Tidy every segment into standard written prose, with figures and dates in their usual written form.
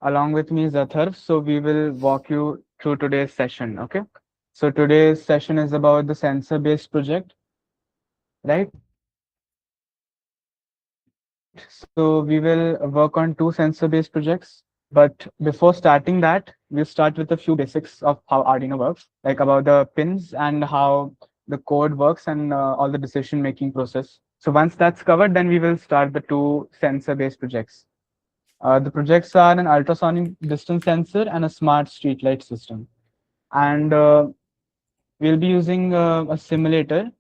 Along with me is Atharv. So we will walk you through today's session. Okay. So today's session is about the sensor-based project, right? So we will work on two sensor-based projects. But before starting that, we'll start with a few basics of how Arduino works, like about the pins and how the code works and all the decision-making process. So once that's covered, then we will start the two sensor-based projects. The projects are an ultrasonic distance sensor and a smart streetlight system. And we'll be using a simulator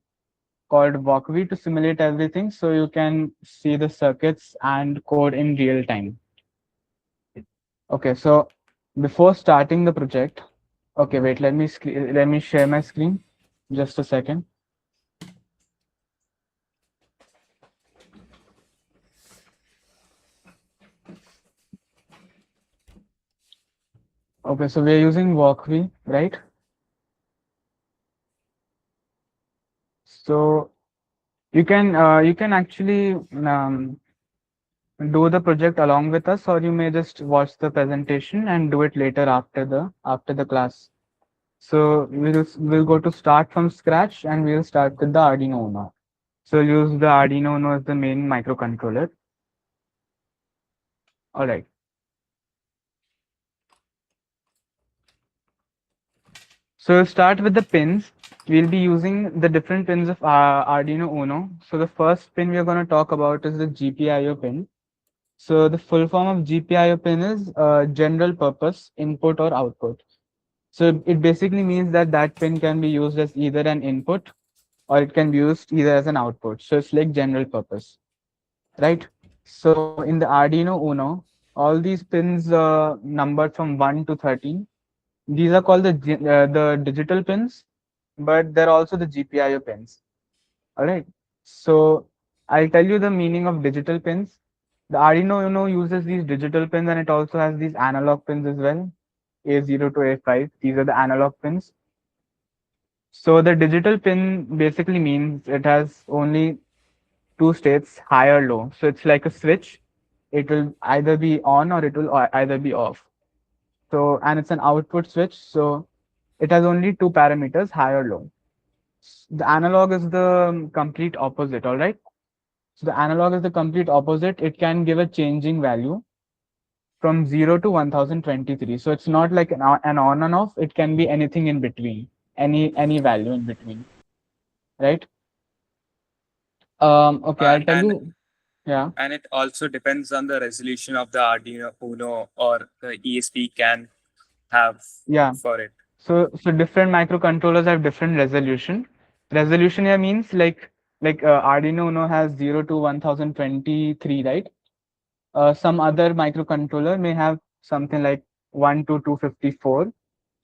called Walkve to simulate everything so you can see the circuits and code in real time. Okay, so before starting the project, okay, wait, let me share my screen. Just a second. Okay, so we're using Walkve, right? So you can actually do the project along with us, or you may just watch the presentation and do it later after the class. So we'll go to start from scratch and we'll start with the Arduino Uno. So we'll use the Arduino Uno as the main microcontroller. All right. So we'll start with the pins. We'll be using the different pins of Arduino Uno. So the first pin we're going to talk about is the GPIO pin. So the full form of GPIO pin is general purpose input or output. So it basically means that that pin can be used as either an input or it can be used either as an output. So it's like general purpose, right? So in the Arduino Uno, all these pins numbered from 1 to 13. These are called the digital pins, but they're also the GPIO pins. All right. So I'll tell you the meaning of digital pins. The Arduino Uno uses these digital pins and it also has these analog pins as well. A0 to A5. These are the analog pins. So the digital pin basically means it has only two states, high or low. So it's like a switch. It will either be on or it will either be off. So, and it's an output switch. So it has only two parameters, high or low. The analog is the complete opposite. All right. So the analog is the complete opposite. It can give a changing value from 0 to 1023. So it's not like an on and off. It can be anything in between, any value in between, right? Okay, I'll tell and you. Yeah, and it also depends on the resolution of the Arduino Uno or the ESP can have yeah. for it. So different microcontrollers have different resolution. Resolution here means like Arduino Uno has 0 to 1023, right? Some other microcontroller may have something like 1 to 254.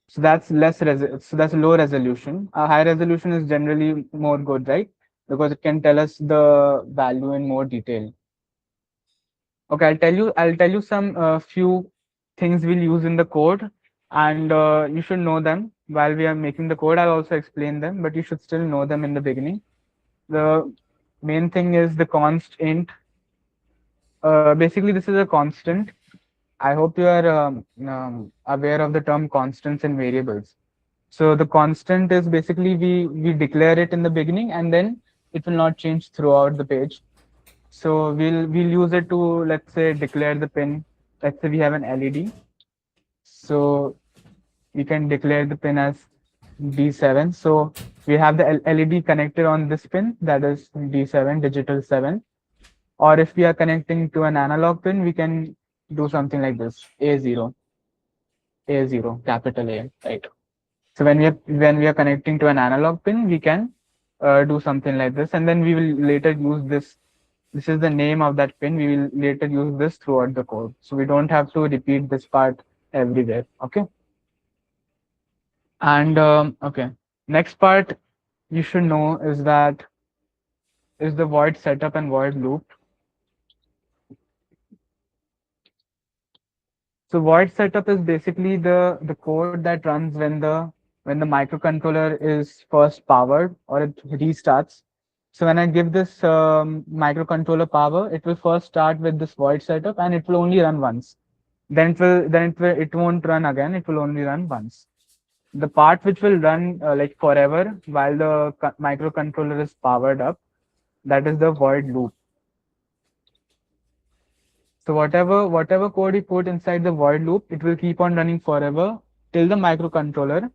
So that's so that's low resolution. A high resolution is generally more good, right? Because it can tell us the value in more detail. Okay, I'll tell you some few things we'll use in the code, and you should know them while we are making the code. I'll also explain them, but you should still know them in the beginning. The main thing is the const int. Basically, this is a constant. I hope you are aware of the term constants and variables. So the constant is basically we declare it in the beginning, and then it will not change throughout the page. So we'll use it to, let's say, declare the pin. Let's say we have an LED. So we can declare the pin as D7. So we have the LED connected on this pin, that is D7, digital 7. Or if we are connecting to an analog pin, we can do something like this, A0, A0, capital A, right? So when we are connecting to an analog pin, we can do something like this, and then we will later use this. This is the name of that pin. We will later use this throughout the code, so we don't have to repeat this part everywhere. Okay. And okay, next part you should know is the void setup and void loop. So void setup is basically the code that runs when the microcontroller is first powered or it restarts. So when I give this microcontroller power, it will first start with this void setup and it will only run once. it won't run again. It will only run once. The part which will run like forever while the microcontroller is powered up, that is the void loop. So whatever code you put inside the void loop, it will keep on running forever till the microcontroller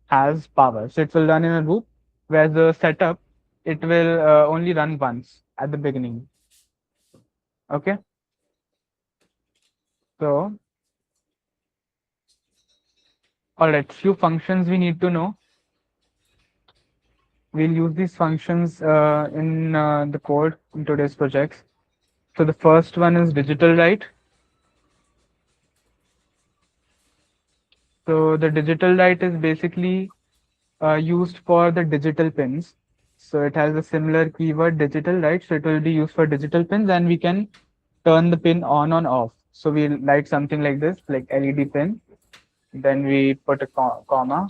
has power. So it will run in a loop, where the setup, it will only run once at the beginning. Okay. So all right, few functions we need to know. We'll use these functions in the code in today's projects. So the first one is digital write. So the digital write is basically used for the digital pins. So it has a similar keyword digital, right? So it will be used for digital pins, and we can turn the pin on or off. So we write something like this, like LED pin. Then we put a comma,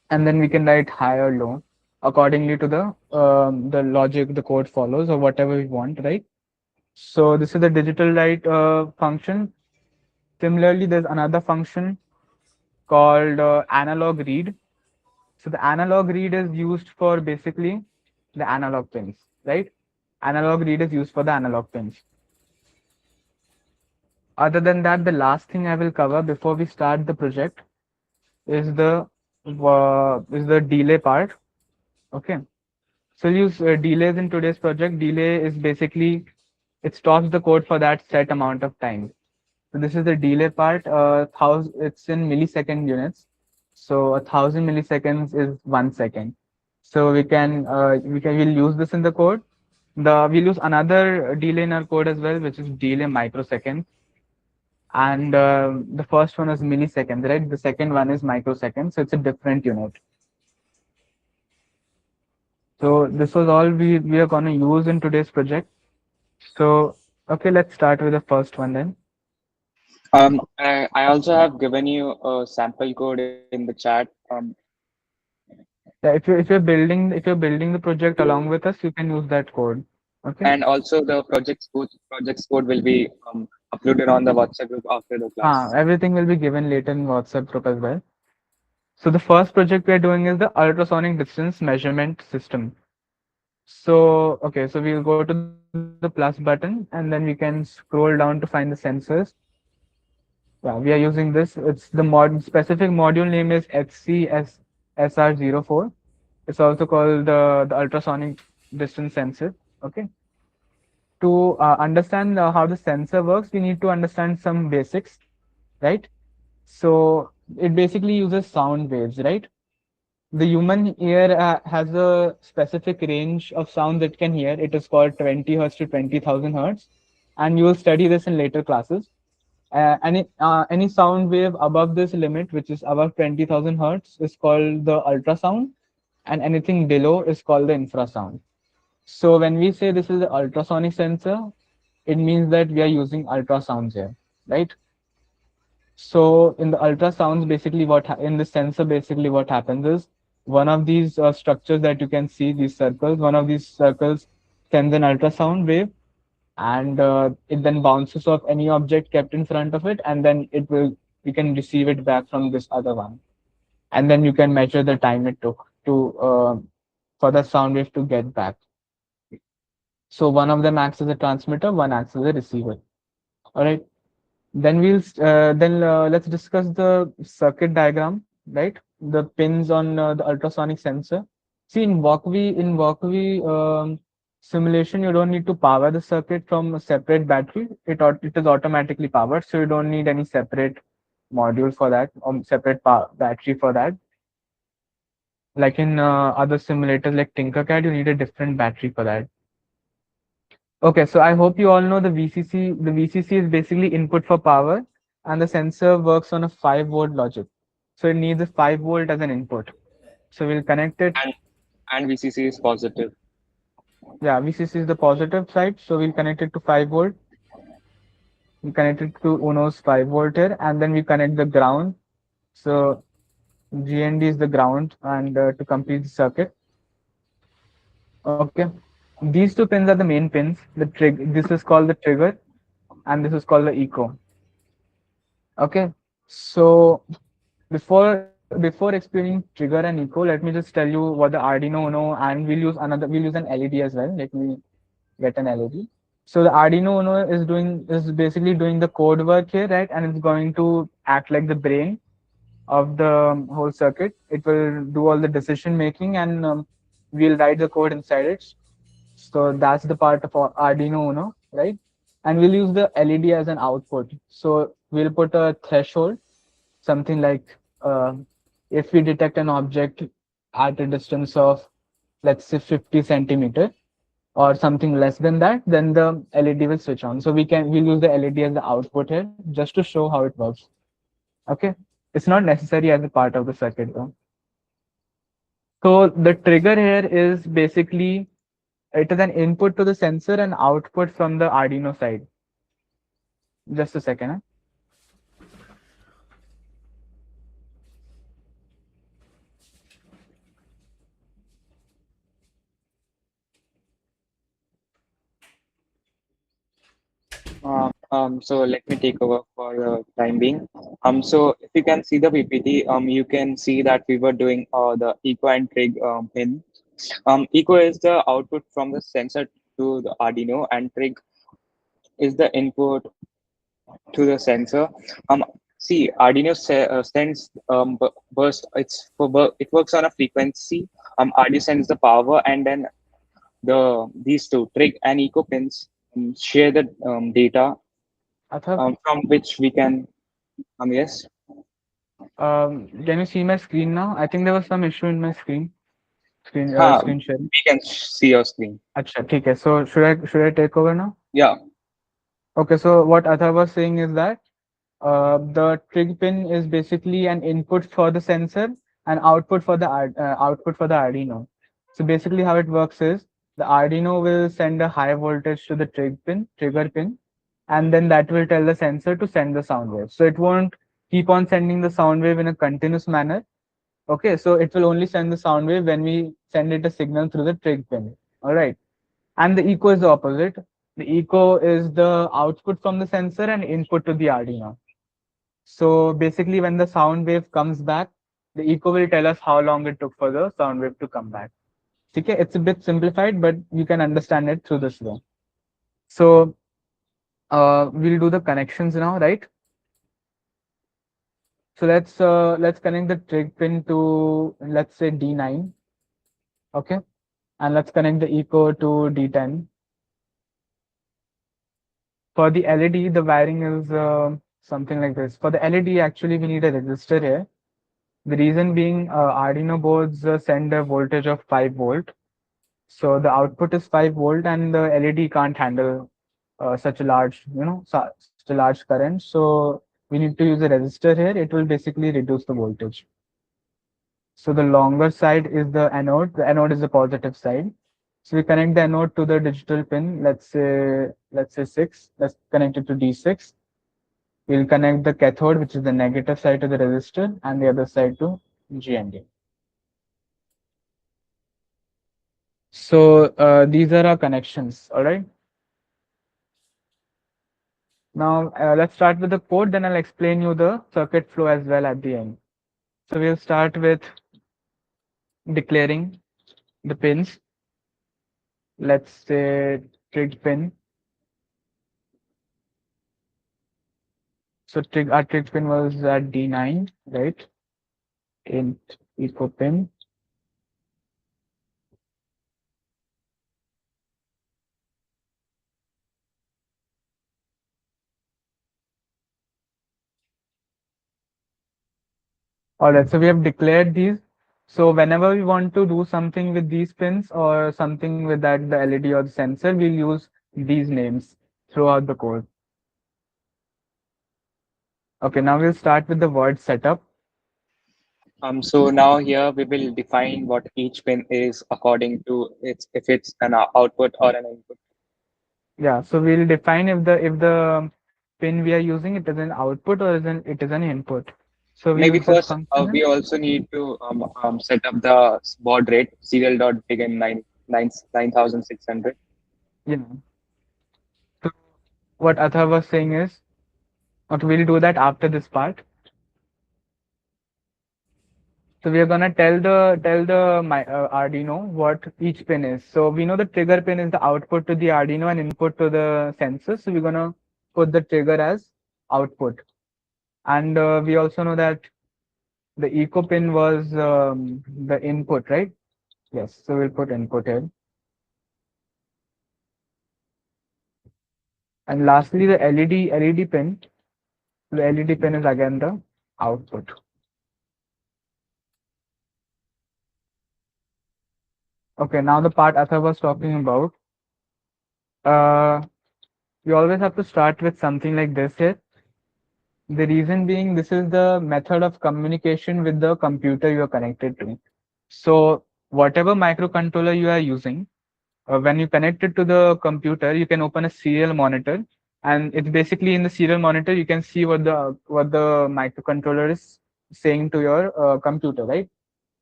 and then we can write high or low accordingly to the logic the code follows or whatever we want, right? So this is the digital write function. Similarly, there's another function called analog read. So the analog read is used for basically the analog pins, right? Analog read is used for the analog pins. Other than that, the last thing I will cover before we start the project is the delay part. Okay. So we'll use delays in today's project. Delay is basically it stops the code for that set amount of time. So this is the delay part. It's in millisecond units. So 1,000 milliseconds is 1 second. So we'll use this in the code. We'll use another delay in our code as well, which is delay microseconds. And the first one is milliseconds, right? The second one is microseconds. So it's a different unit. So this was all we are going to use in today's project. So okay, let's start with the first one then. I also have given you a sample code in the chat. Yeah, if you're building the project along with us, you can use that code. Okay. And also the project's code will be uploaded on the WhatsApp group after the class. Everything will be given later in WhatsApp group as well. So the first project we are doing is the ultrasonic distance measurement system. So okay, so we'll go to the plus button and then we can scroll down to find the sensors. Yeah, we are using this. It's the specific module name is HCSR04. It's also called the ultrasonic distance sensor. Okay. To understand how the sensor works, we need to understand some basics, right? So it basically uses sound waves, right? The human ear has a specific range of sound it can hear. It is called 20 hertz to 20,000 hertz, and you will study this in later classes. Any sound wave above this limit, which is above 20,000 hertz, is called the ultrasound, and anything below is called the infrasound. So when we say this is the ultrasonic sensor, it means that we are using ultrasounds here, right? So in the ultrasounds, basically in the sensor, basically what happens is one of these structures that you can see, these circles, one of these circles sends an ultrasound wave, and it then bounces off any object kept in front of it, and then you can receive it back from this other one, and then you can measure the time it took to for the sound wave to get back. So one of them acts as a transmitter, one acts as a receiver. All right. Let's discuss the circuit diagram, right? The pins on the ultrasonic sensor. See, in Walkaway simulation, you don't need to power the circuit from a separate battery. It is automatically powered, so you don't need any separate module for that or separate battery for that. Like in other simulators like Tinkercad, you need a different battery for that. Okay, so I hope you all know the VCC. The VCC is basically input for power, and the sensor works on a 5-volt logic. So it needs a 5 volt as an input. So we'll connect it. And and VCC is positive. Yeah, VCC is the positive side. So we'll connect it to 5 volt. We connect it to Uno's 5 volt here, and then we connect the ground. So GND is the ground, and to complete the circuit. Okay, these two pins are the main pins. The trigger. This is called the trigger, and this is called the echo. Okay, so before explaining trigger and echo, let me just tell you what the Arduino Uno, and we'll use an LED as well. Let me get an LED. So the Arduino Uno is basically doing the code work here, right? And it's going to act like the brain of the whole circuit. It will do all the decision making, and we'll write the code inside it. So that's the part of our Arduino Uno, right? And we'll use the LED as an output. So we'll put a threshold, something like if we detect an object at a distance of, let's say, 50 centimeter or something less than that, then the LED will switch on. So we'll use the LED as the output here just to show how it works. Okay, it's not necessary as a part of the circuit though. So the trigger here is basically, it is an input to the sensor and output from the Arduino side. Just a second. Huh? So let me take over for the time being. So if you can see the PPT, you can see that we were doing the eco and trig pin. Eco is the output from the sensor to the Arduino, and trig is the input to the sensor. See, Arduino sends burst. It works on a frequency. Arduino sends the power, and then these two trig and eco pins share the data Athav, from which we can yes. can you see my screen now? I think there was some issue in my screen sharing. We can see your screen. Acha, ठीक है. So should I take over now? Yeah. Okay, so what Athav was saying is that the trig pin is basically an input for the sensor and output for the Arduino. So basically, how it works is the Arduino will send a high voltage to the trigger pin, and then that will tell the sensor to send the sound wave. So it won't keep on sending the sound wave in a continuous manner. Okay, so it will only send the sound wave when we send it a signal through the trig pin. All right, and the echo is the opposite. The echo is the output from the sensor and input to the Arduino. So basically, when the sound wave comes back, the echo will tell us how long it took for the sound wave to come back. Okay, it's a bit simplified, but you can understand it through this way. So we'll do the connections now, right? So let's connect the trig pin to, let's say, D9, okay, and let's connect the echo to D10. For the LED, the wiring is something like this. For the LED, actually, we need a resistor here. The reason being, Arduino boards send a voltage of 5 volt. So the output is 5 volt, and the LED can't handle such a large, such a large current. So we need to use a resistor here. It will basically reduce the voltage. So the longer side is the anode. The anode is the positive side. So we connect the anode to the digital pin. Let's say 6. Let's connect it to D6. We'll connect the cathode, which is the negative side, to the resistor, and the other side to GND. So these are our connections. All right. Now let's start with the code. Then I'll explain you the circuit flow as well at the end. So we'll start with declaring the pins. Let's say trig pin. So our trig pin was at D9, right? Int echo pin. All right, so we have declared these. So whenever we want to do something with these pins or something with that, the LED or the sensor, we'll use these names throughout the code. Okay, now we'll start with the word setup. So now here we will define what each pin is according to its if it's an output or an input. Yeah, so we'll define if the pin we are using, it is an output or it is an input. So we Maybe use this first function. we also need to set up the baud rate serial dot begin 9600. You know. So what Atha was saying is, Okay, we'll do that after this part. So we are gonna tell the Arduino what each pin is. So we know the trigger pin is the output to the Arduino and input to the sensor. So we're gonna put the trigger as output. And we also know that the echo pin was the input, right? Yes. So we'll put input here. And lastly, the LED pin. The LED pin is again the output. Okay. Now the part Atha was talking about. Uh, we always have to start with something like this here. The reason being, this is the method of communication with the computer you are connected to. So whatever microcontroller you are using, when you connect it to the computer, you can open a serial monitor, and it's basically in the serial monitor you can see what the microcontroller is saying to your computer, right?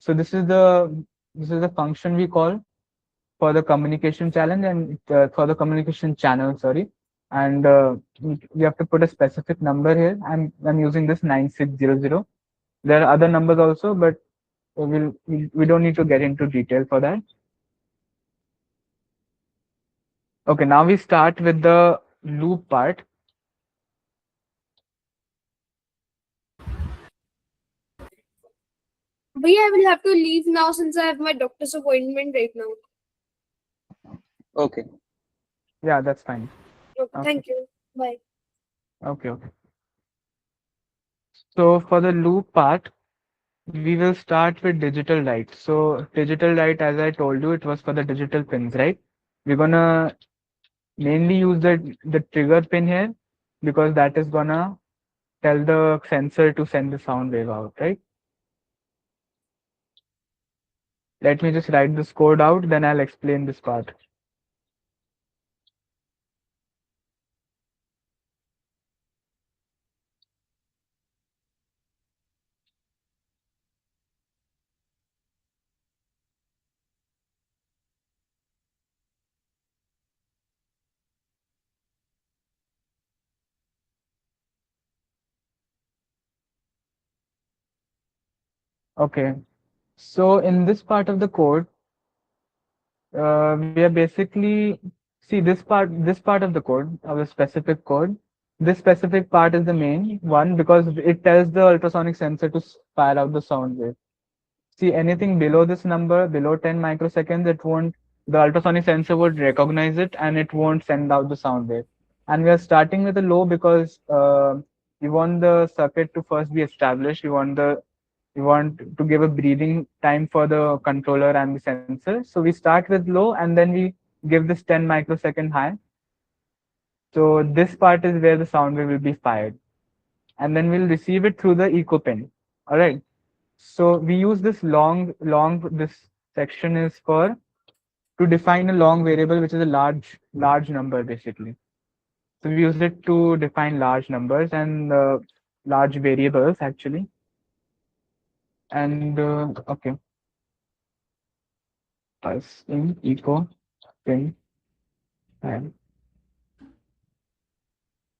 So this is the function we call for the communication challenge and for the communication channel, sorry. And we have to put a specific number here. I'm using this 9600. There are other numbers also, but we don't need to get into detail for that. Okay, now we start with the loop part. Bhaiya, I will have to leave now since I have my doctor's appointment right now. Okay. Yeah, that's fine. Okay, Okay, thank you. Bye. okay. So for the loop part, we will start with digital light. So digital light, as I told you, it was for the digital pins, right? We're gonna mainly use the trigger pin here because that is gonna tell the sensor to send the sound wave out, right? Let me just write this code out, then I'll explain this part. Okay. So in this part of the code, we are basically see this part of the code, of the specific code. This specific part is the main one because it tells the ultrasonic sensor to fire out the sound wave. See, anything below this number, below 10 microseconds, it won't, the ultrasonic sensor would recognize it and it won't send out the sound wave. And we are starting with a low because we want the circuit to first be established. We want to give a breathing time for the controller and the sensor. So we start with low and then we give this 10 microsecond high. So this part is where the sound wave will be fired. And then we'll receive it through the echo pin. All right. So we use this this section is for to define a long variable, which is a large number basically. So we use it to define large numbers and large variables actually. And okay, us in echo pin. And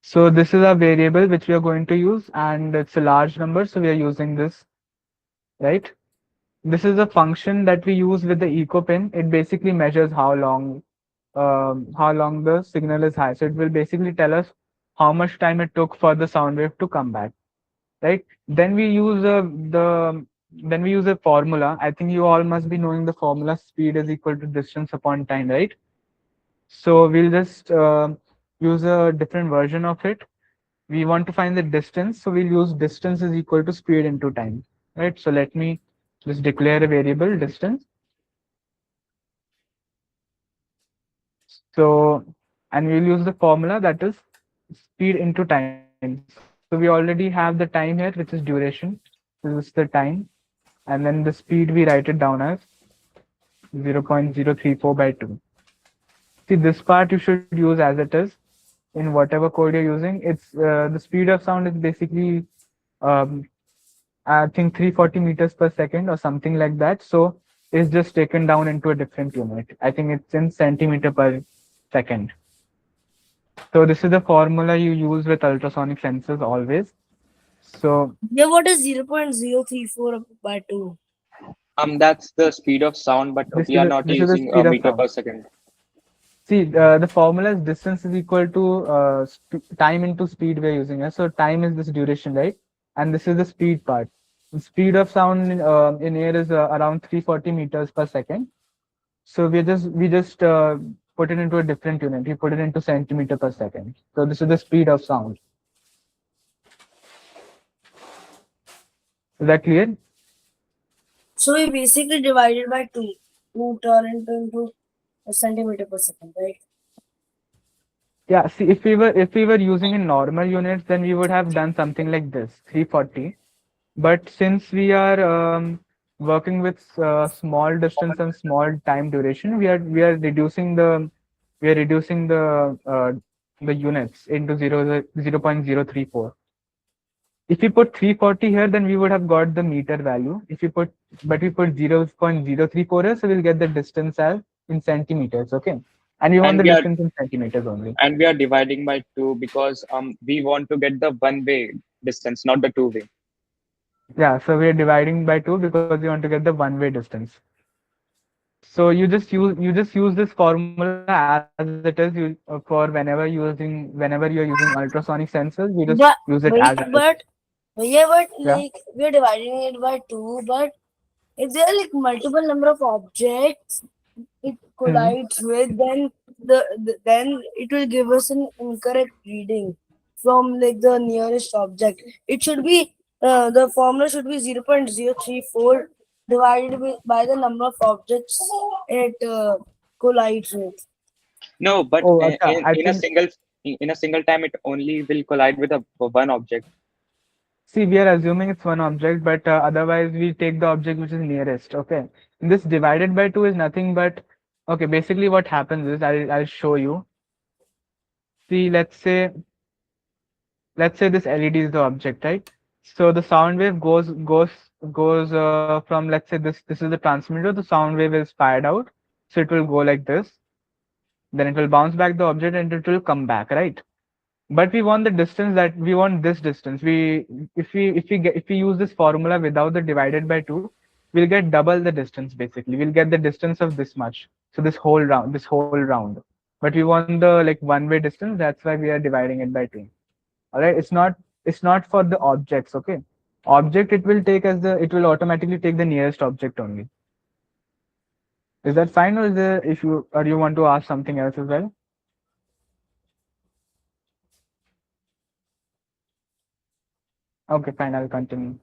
so this is a variable which we are going to use, and it's a large number, so we are using this, right? This is a function that we use with the echo pin. It basically measures how long the signal is high. So it will basically tell us how much time it took for the sound wave to come back, right? Then we use a formula. I think you all must be knowing the formula. Speed is equal to distance upon time, right? So we'll just use a different version of it. We want to find the distance, so we'll use distance is equal to speed into time, right? So let me just declare a variable distance. So, and we'll use the formula that is speed into time. So we already have the time here, which is duration. This is the time. And then the speed, we write it down as 0.034/2. See, this part you should use as it is in whatever code you're using. It's the speed of sound is basically, um, I think 340 meters per second or something like that. So it's just taken down into a different unit. I think it's in centimeter per second. So this is the formula you use with ultrasonic sensors always. So Yeah, what is 0.034 by 2? That's the speed of sound, but we are not this is the using speed a of meter sound. per second. See, the formula is distance is equal to time into speed we're using. So time is this duration, right? And this is the speed part. The speed of sound in air is around 340 meters per second. So we just put it into a different unit. We put it into centimeter per second. So this is the speed of sound. Is that clear? So we basically divided by 2 to turn into a centimeter per second, right? Yeah. See, if we were using in normal units, then we would have done something like this, 340. But since we are working with small distance and small time duration, we are reducing the units into 0.034. If we put 340 here, then we would have got the meter value. If you put but we put 0.034 here, so we'll get the distance as in centimeters. Okay, and we want And the we are distance in centimeters only. dividing by two because we want to get the one way distance, not the two way. Yeah, so we are dividing by two because we want to get the one-way distance. So you just use this formula as it is. For whenever you're using ultrasonic sensors, you just use it as it is. But yeah, but Yeah. like we're dividing it by 2, but if there are like multiple number of objects it Hmm. collides with, then then it will give us an incorrect reading from like the nearest object. It should be the formula should be 0.034 divided by the number of objects it collides with. No, but Oh, acha, I think in a single time, it only will collide with a one object. see we are assuming it's one object, but otherwise we take the object which is nearest. Okay, this divided by two is nothing but okay. Basically, what happens is I'll show you. See, let's say this LED is the object, right? So the sound wave goes from, let's say, this is the transmitter. The sound wave is fired out, so it will go like this. Then it will bounce back the object and it will come back, right? But we want the distance that we want this distance. If we use this formula without the divided by two, we'll get double the distance basically. We'll get the distance of this much. So this whole round. But we want the like one-way distance. That's why we are dividing it by two. All right, it's not for the objects. Okay, object it will automatically take the nearest object only. Is that fine, or is there if you or you want to ask something else as well? Okay, fine, I'll continue.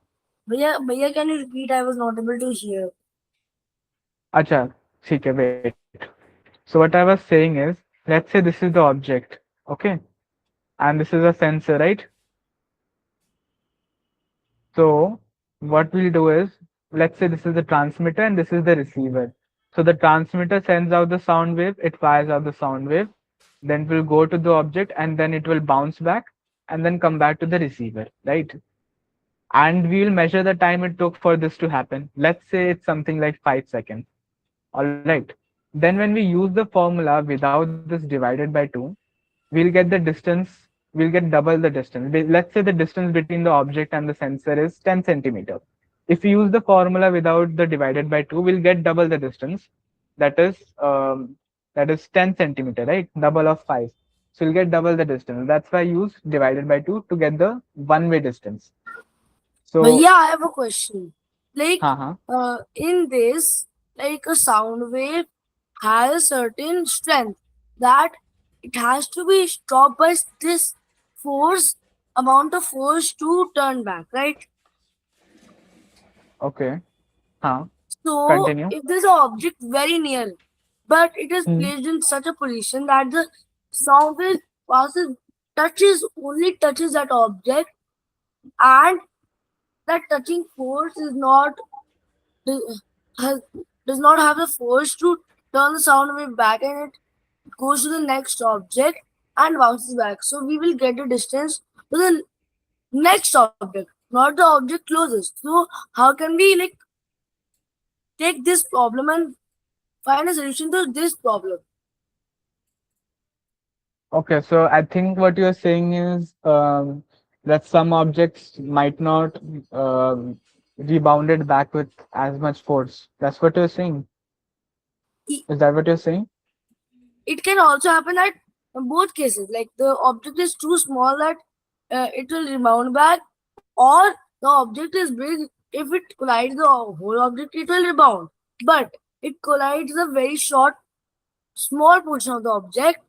Bhaiya, can you repeat? I was not able to hear. Acha, theek hai, wait. So what I was saying is, let's say this is the object, okay, and this is a sensor, right? So what we'll do is, let's say this is the transmitter and this is the receiver. So the transmitter sends out the sound wave, it fires out the sound wave, then it will go to the object and then it will bounce back and then come back to the receiver, right? And we will measure the time it took for this to happen. Let's say it's something like 5 seconds. All right. Then when we use the formula without this divided by 2, we'll get the distance, we'll get double the distance. Let's say the distance between the object and the sensor is 10 centimeter. If we use the formula without the divided by 2, we'll get double the distance. That is um, that is 10 centimeter, right? Double of 5. So we'll get double the distance. That's why I use divided by 2 to get the one-way distance. Bhaiya, So, I have a question. Like, haha. in this, like a sound wave has a certain strength that it has to be stopped by this force, amount of force to turn back, right? Okay. Huh. So, Continue. if there's an object very near, but it is Hmm. placed in such a position that the sound wave passes, only touches that object, and that touching force is not do- has, does not have the force to turn the sound wave back, and it goes to the next object and bounces back. So we will get the distance to the next object, not the object closest. So how can we like take this problem and find a solution to this problem? Okay, so I think what you're saying is that some objects might not rebounded back with as much force. That's what you're saying. I- Is that what you're saying? It can also happen at both cases. Like the object is too small that it will rebound back, or the object is big. If it collides the whole object, it will rebound. But it collides a very short, small portion of the object,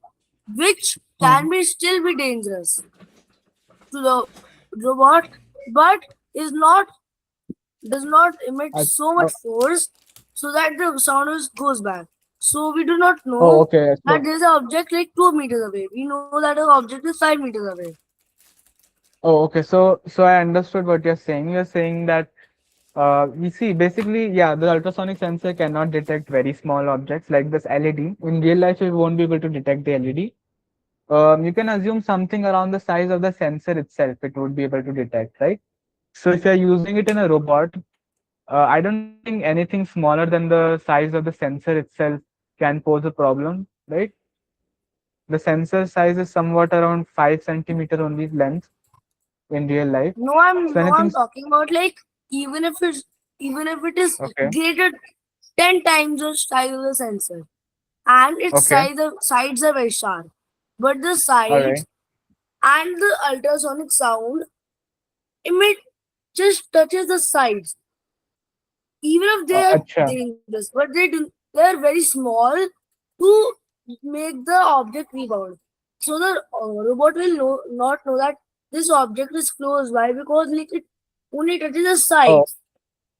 which can Hmm. be still be dangerous to the robot, but is not does not emit I, so much oh, force so that the sound goes back. So we do not oh, know okay. that So, there is an object like 2 meters away. We know that an object is 5 meters away. oh, okay. So I understood what you're saying. You're saying that you see, basically, yeah, the ultrasonic sensor cannot detect very small objects like this LED. In real life, you won't be able to detect the LED. You can assume something around the size of the sensor itself, it would be able to detect, right? So if you're using it in a robot, I don't think anything smaller than the size of the sensor itself can pose a problem, right? The sensor size is somewhat around 5 centimeter only length in real life. So No, anything, I'm talking about like even if it's even if it is okay, greater 10 times the size of the sensor, and its okay, sides are very sharp, but the all right. sides and the ultrasonic sound emit just touches the sides, even if they are Acha. dangerous, but they are very small to make the object rebound. So the robot will not know that this object is close. Why? Because like it only touches the Oh, sides.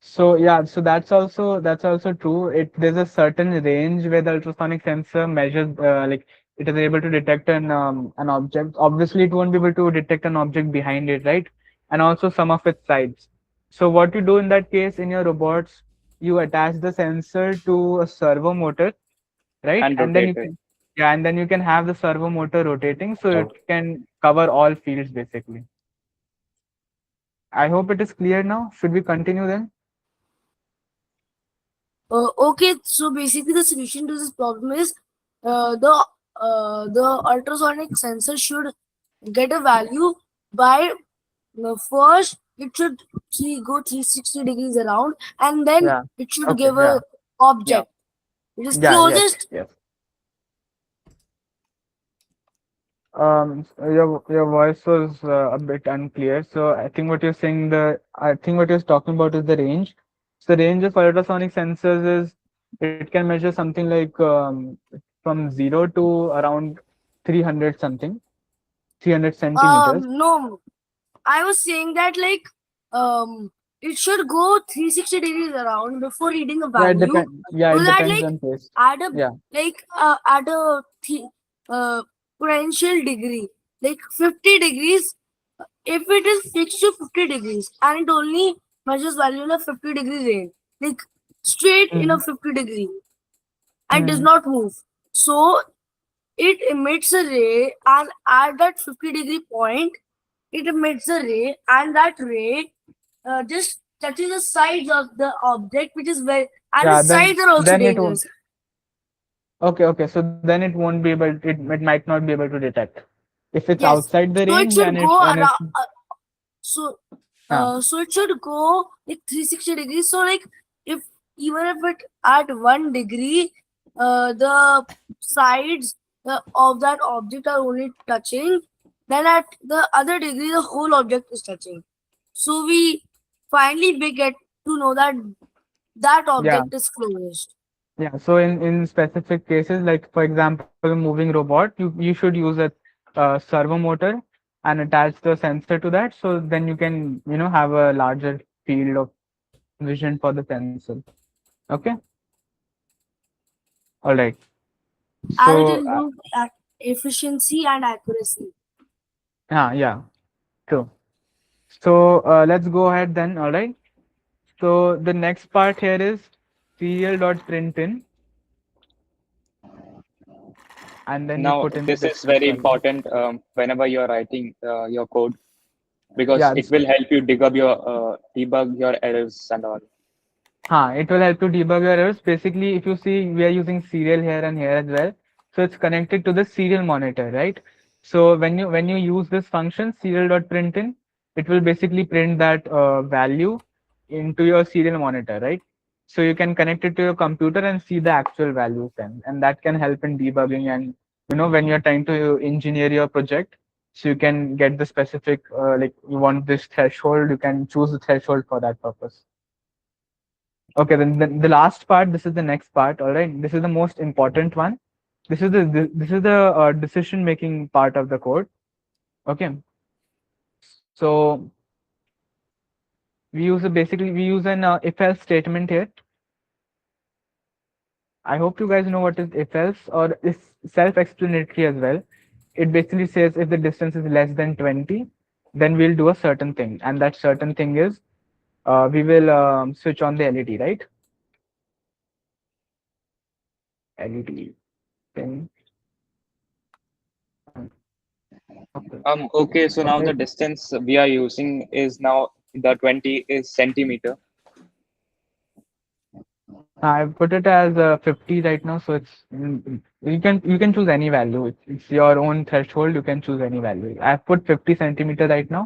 so yeah, so that's also true. There's a certain range where the ultrasonic sensor measures, like it is able to detect an object. Obviously, it won't be able to detect an object behind it, right? And also some of its sides. So what you do in that case in your robots, you attach the sensor to a servo motor, right? and And then rotate you it. can, yeah, and then you can have the servo motor rotating, so it can cover all fields basically. I hope it is clear now. Should we continue then? Okay, so basically the solution to this problem is the ultrasonic sensor should get a value by first it should go 360 degrees around, and then Yeah. it should Okay. give Yeah. a Yeah. object. It is Yeah. Yes. closest. Yes. Your voice was a bit unclear. So I think what you're talking about is the range. So the range of ultrasonic sensors is it can measure something like from 0 to around 300 something, 300 centimeters. No, I was saying that like it should go 360 degrees around before reading a Yeah, it value, depends. Yeah, so it that depends like on case. at a Yeah. at a uh, potential degree, like 50 degrees, if it is fixed to 50 degrees and it only measures value in a 50-degree range, like straight in a Hmm. 50 degree and does Hmm. not move, so it emits a ray, and at that 50-degree point it emits a ray, and that ray just touches the sides of the object, which is very, and the Yeah. sides are also Then it won't. dangerous. Okay. Okay. So then it won't be able. It might not be able to detect. If it's Yes, outside the so it range should and go it's around. So huh. so it should go like 360 degrees. So like if even if it at 1 degree, the sides of that object are only touching, then at the other degree the whole object is touching. So we finally we get to know that that Yeah. object is closed. Yeah. So in specific cases, like for example, moving robot, you should use a servo motor and attach the sensor to that. So then you can have a larger field of vision for the sensor. Okay. All right. As it So improves efficiency and accuracy. yeah. True. So let's go ahead then. All right. So the next part here is serial.println, and then you Now, put in the this is different very values. important whenever you're writing your code because Yeah. it will help you debug your errors and all. It will help to debug your errors. Basically, if you see, we are using serial here and here as well. So it's connected to the serial monitor, right? So when you use this function serial.println, it will basically print that value into your serial monitor, right? So you can connect it to your computer and see the actual values then, and that can help in debugging and when you're trying to engineer your project, so you can get the specific like you want this threshold, you can choose the threshold for that purpose. Okay, then the last part, this is the next part. All right, this is the most important one. This is the decision making part of the code. Okay, so we use an if else statement here. I hope you guys know what is if else, or is self explanatory as well. It basically says if the distance is less than 20, then we'll do a certain thing, and that certain thing is we will switch on the LED, right? LED thing. Okay. Okay, so now the Right. distance we are using is now the 20 is centimeter. I put it as 50 right now, so it's you can choose any value. It's your own threshold. You can choose any value. I've put 50 centimeter right now,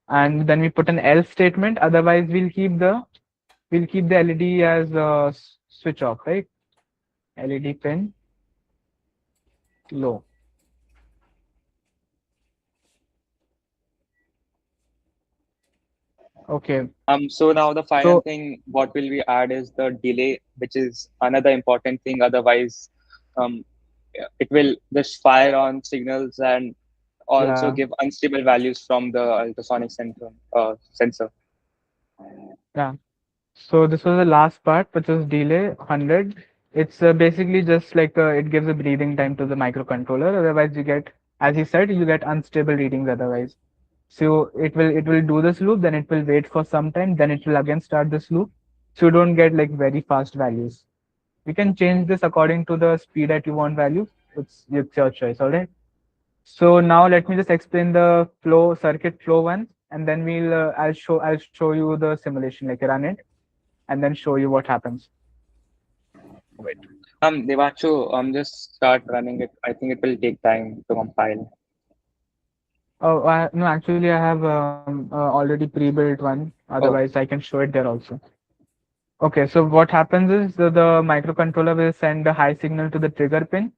and then we put an else statement. Otherwise, we'll keep the LED as switch off, right? LED pin low. Okay, So now the final so thing, what will we add is the delay, which is another important thing. Otherwise, um, it will just fire on signals and also yeah, give unstable values from the ultrasonic sensor. yeah. So this was the last part, which is delay 100. It's basically just like it gives a breathing time to the microcontroller. Otherwise, as you said, you get unstable readings otherwise. So it will do this loop, then it will wait for some time, then it will again start this loop. So you don't get like very fast values. You can change this according to the speed that you want values. It's your choice, all right? So now let me just explain the circuit flow one, and then I'll show you the simulation, like run it, and then show you what happens. Wait. Devanshu, just start running it. I think it will take time to compile. Oh, no, actually, I have already pre-built one. Oh, Otherwise, I can show it there also. Okay, so what happens is the microcontroller will send a high signal to the trigger pin.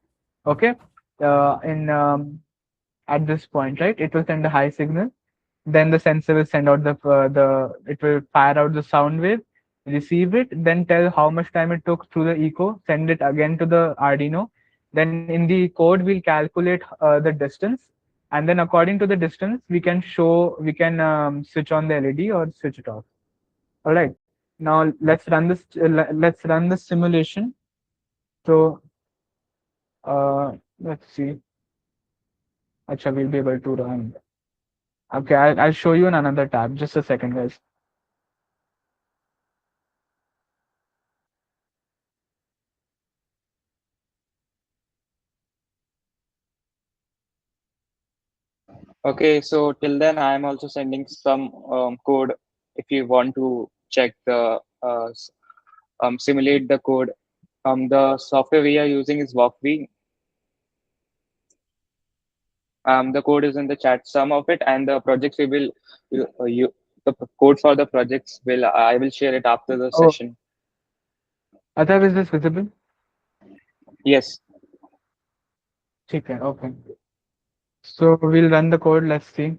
Okay, in at this point, right? It will send a high signal. Then the sensor will send out it will fire out the sound wave, receive it, then tell how much time it took through the echo, send it again to the Arduino. Then in the code, we'll calculate the distance, and then according to the distance, we can switch on the LED or switch it off. All right. Now let's run this simulation. So let's see. Acha, we'll be able to run. Okay, I'll show you in another tab. Just a second, guys. okay. So till then, I am also sending some code if you want to check simulate the code. The software we are using is Walkv. The code is in the chat. Some of it and the projects we will the code for the projects will I will share it after the Oh, session. Athav, is this visible? Yes. Okay, okay. So we'll run the code. Let's see.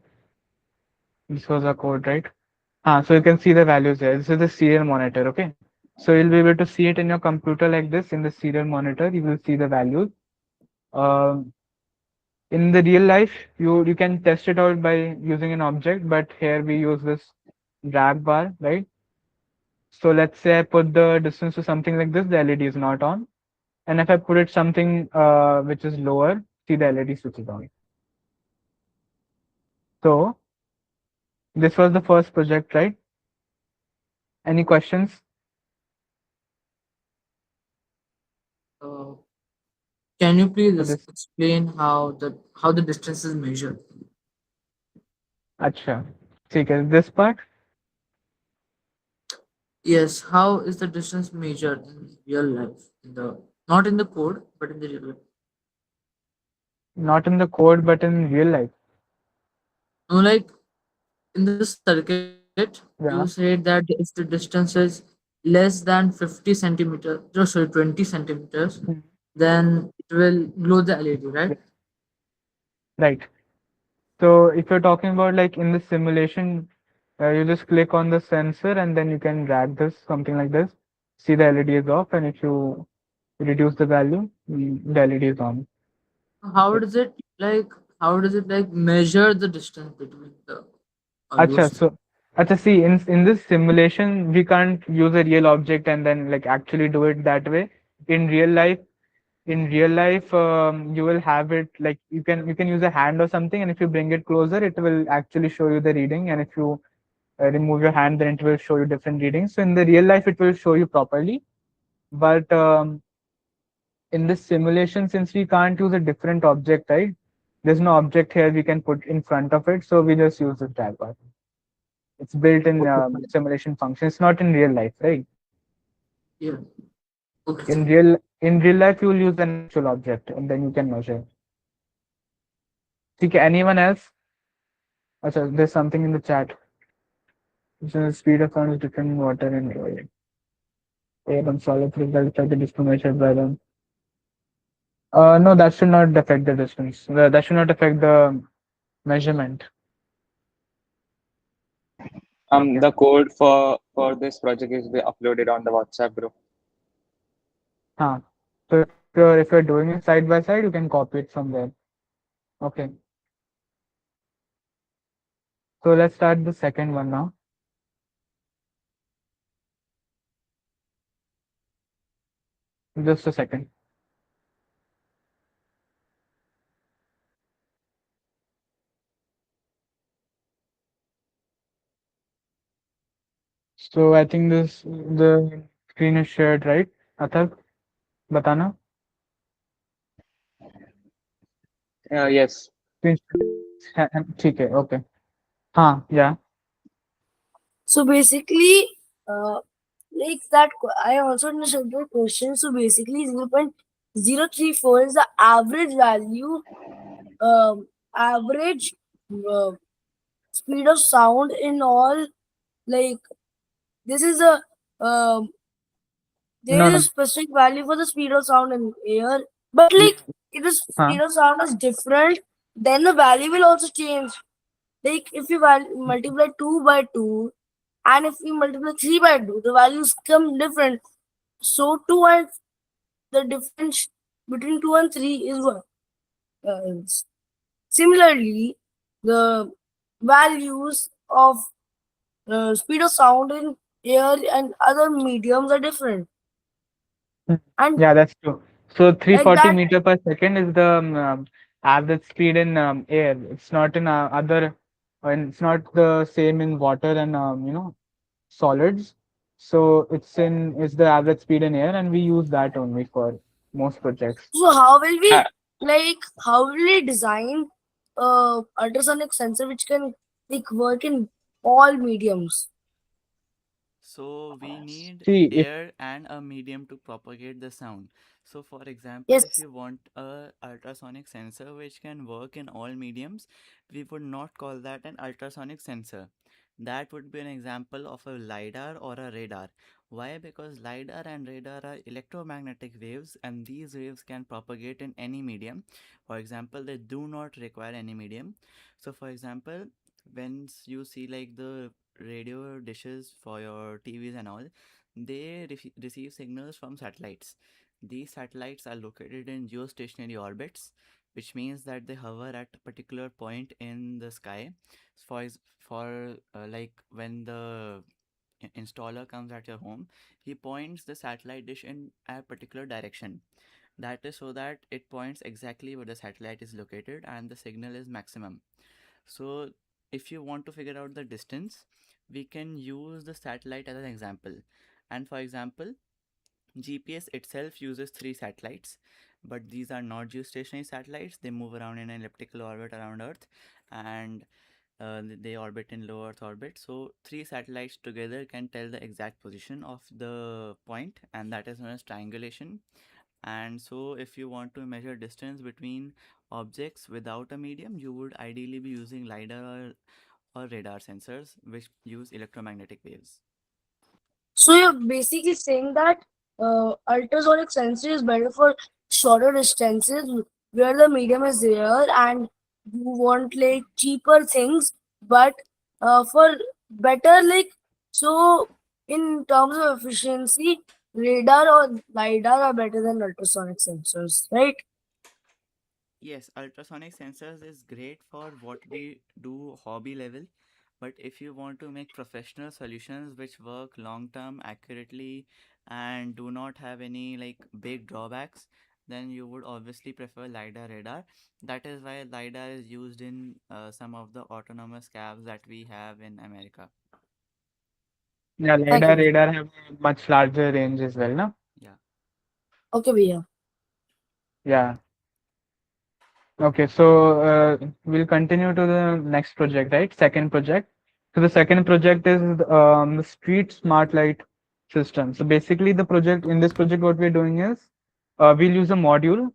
This was our code, right? So you can see the values there. This is the serial monitor, okay? So you'll be able to see it in your computer like this in the serial monitor. You will see the values. Um, in the real life, you can test it out by using an object, but here we use this drag bar, right? So let's say I put the distance to something like this, the LED is not on. And if I put it something which is lower, see the LED switches on. So this was the first project, right? Any questions? Uh, can you please For this? explain how the distance is measured? Acha. Okay, this part. Yes, how is the distance measured in real life? Not in the code, but in the real life. Not in the code, but in real life. No, like in the circuit, you said Yeah. that if the distance is less than 50 centimeters, no, sorry, 20 centimeters, Hmm. then it will glow the LED, right? Yeah. Right. So if you're talking about like in the simulation, you just click on the sensor and then you can drag this, something like this. See the LED is off, and if you reduce the value, the LED is on. How Okay. does it like? How does it like measure the distance between the Acha, those two? so acha, see in this simulation we can't use a real object and then like actually do it that way. In real life, you will have it like you can use a hand or something, and if you bring it closer, it will actually show you the reading, and if you remove your hand, then it will show you different readings. So in the real life, it will show you properly. But in this simulation, since we can't use a different object, right? There's no object here we can put in front of it, so we just use the drag bar. It's built in Okay, fine. simulation function. It's not in real life, right? Yeah. Okay. In real life, you will use an actual object, and then you can measure. Okay, anyone else? Achha, there's something in the chat. The speed of sound is different in water and air and solid results are the distance measured by them. No, that should not affect the distance. That should not affect the measurement. Okay. The code for this project is be uploaded on the WhatsApp group. Huh. So if you're doing it side by side, you can copy it from there. Okay. So let's start the second one now. Just a second. So I think the screen is shared, right? Athak, batana. Yes. Screen ठीक है, okay. हाँ, yeah. So basically, like that, I also understood the question. So basically, 0.034 is the average value, average uh, speed of sound in all. Like this is a there No, is a no. specific value for the speed of sound in air, but like if the हाँ. speed of sound is different, then the value will also change. Like if you multiply 2 by 2 and if we multiply 3 by 2, the values come different. So 2 and the difference between 2 and 3 is what? Similarly, the values of speed of sound in air and other mediums are different. Hmm. And Yeah, that's true. So like 340 that, meter per second is the average speed in air. It's not in other, and it's not the same in water and solids. So it's the average speed in air, and we use that only for most projects. so how will Uh, we how will we design ultrasonic sensor which can like work in all mediums? So we need See, if air and a medium to propagate the sound. So for example, if Yes. you want a ultrasonic sensor which can work in all mediums, we would not call that an ultrasonic sensor. That would be an example of a LiDAR or a radar. Why? Because LiDAR and radar are electromagnetic waves and these waves can propagate in any medium. For example, they do not require any medium. So for example, when you see like the radio dishes for your TVs and all, they receive signals from satellites. These satellites are located in geostationary orbits, which means that they hover at a particular point in the sky. For like when the installer comes at your home, he points the satellite dish in a particular direction. That is so that it points exactly where the satellite is located and the signal is maximum. So if you want to figure out the distance, we can use the satellite as an example. And for example, GPS itself uses three satellites, but these are not geostationary satellites. They move around in an elliptical orbit around Earth, and they orbit in low Earth orbit. So three satellites together can tell the exact position of the point, and that is known as triangulation. And so if you want to measure distance between objects without a medium, you would ideally be using lidar or radar sensors which use electromagnetic waves. So you're basically saying that ultrasonic sensor is better for shorter distances where the medium is there and you want like cheaper things, but for better like, so in terms of efficiency, radar or lidar are better than ultrasonic sensors, right? Yes, ultrasonic sensors is great for what we do hobby level, but if you want to make professional solutions which work long term accurately and do not have any like big drawbacks, then you would obviously prefer LiDAR radar. That is why LiDAR is used in some of the autonomous cabs that we have in America. Yeah, Thank you, LiDAR, Vijay. radar have a much larger range as well, no? Yeah. Okay, Vijay. Yeah. Okay, so we'll continue to the next project, right? Second project. So the second project is the street smart light system. So basically, the project in this project, what we're doing is we'll use a module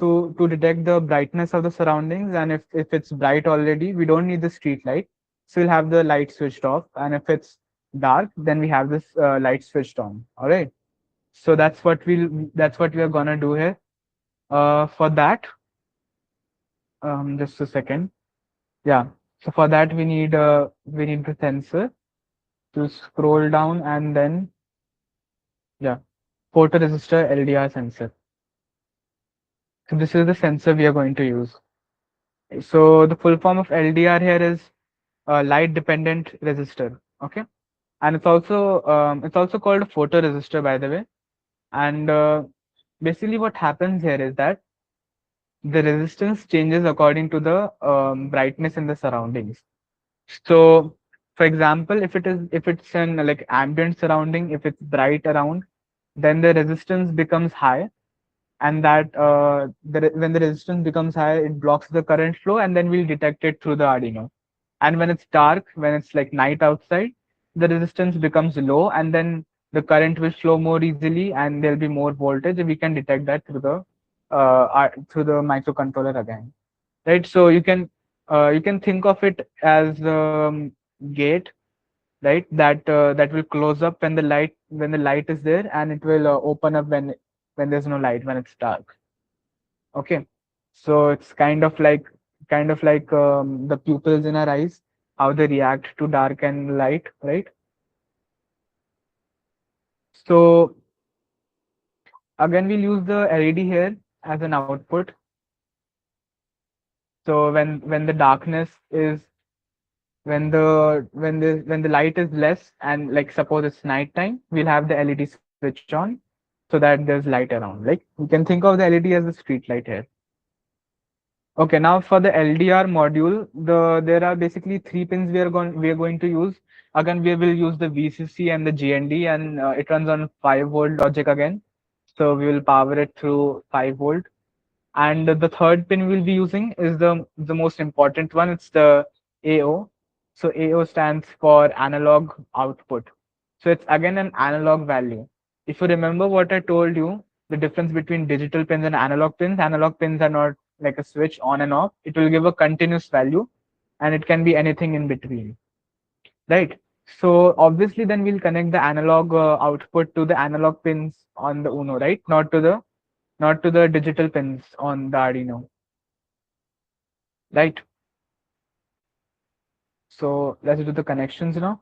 to detect the brightness of the surroundings, and if it's bright already, we don't need the street light. So we'll have the light switched off, and if it's dark, then we have this light switched on. All right. So that's what we are gonna do here. For that, just a second. Yeah. So for that we need the sensor to scroll down and then yeah, photoresistor LDR sensor. So this is the sensor we are going to use. So the full form of LDR here is light dependent resistor. Okay. And it's also called a photoresistor, by the way. And basically what happens here is that the resistance changes according to the brightness in the surroundings. So, for example, if it's an like ambient surrounding, if it's bright around, then the resistance becomes high, and when the resistance becomes high, it blocks the current flow, and then we'll detect it through the Arduino. And when it's dark, when it's like night outside, the resistance becomes low, and then the current will flow more easily, and there'll be more voltage, and we can detect that through the microcontroller again, right? So you can think of it as gate, right? That will close up when the light is there, and it will open up when there's no light, when it's dark. Okay, so it's kind of like the pupils in our eyes, how they react to dark and light, right? So again, we'll use the LED here as an output. So when the darkness is when the light is less, and like suppose it's nighttime, we'll have the LED switch on so that there's light around. Like you can think of the LED as a street light here. Okay, now for the LDR module, there are basically three pins we are going to use. Again, we will use the VCC and the GND, and it runs on 5-volt logic again. So we will power it through 5 volt. And the third pin we'll be using is the most important one. It's the AO. So AO stands for analog output. So it's again an analog value. If you remember what I told you, the difference between digital pins and analog pins are not like a switch on and off. It will give a continuous value, and it can be anything in between, right? So obviously then we'll connect the analog output to the analog pins on the Uno, right? Not to the digital pins on the Arduino, right? So let's do the connections now.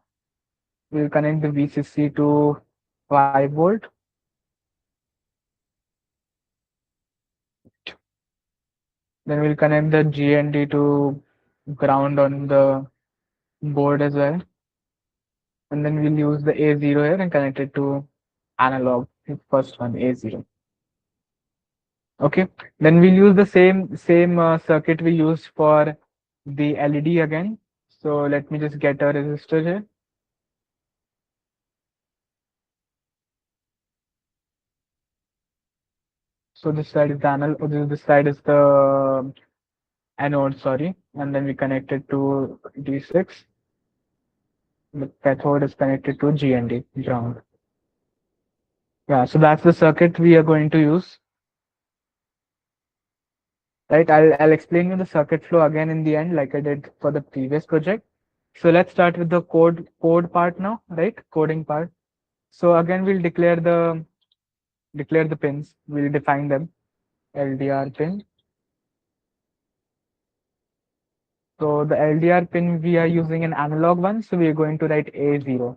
We'll connect the VCC to 5 volt. Then we'll connect the GND to ground on the board as well. And then we'll use the A0 here and connect it to analog, the first one, A0. Okay. Then we'll use the same circuit we used for the LED again. So let me just get a resistor here. So this side is the this side is the anode, sorry. And then we connect it to D6. The cathode is connected to GND, ground. Yeah, so that's the circuit we are going to use. right? I'll explain you the circuit flow again in the end, like I did for the previous project. So let's start with the code part now, right? Coding part. So again, we'll declare the pins. We'll define them. LDR pin. So the LDR pin, we are using an analog one, so we are going to write A0.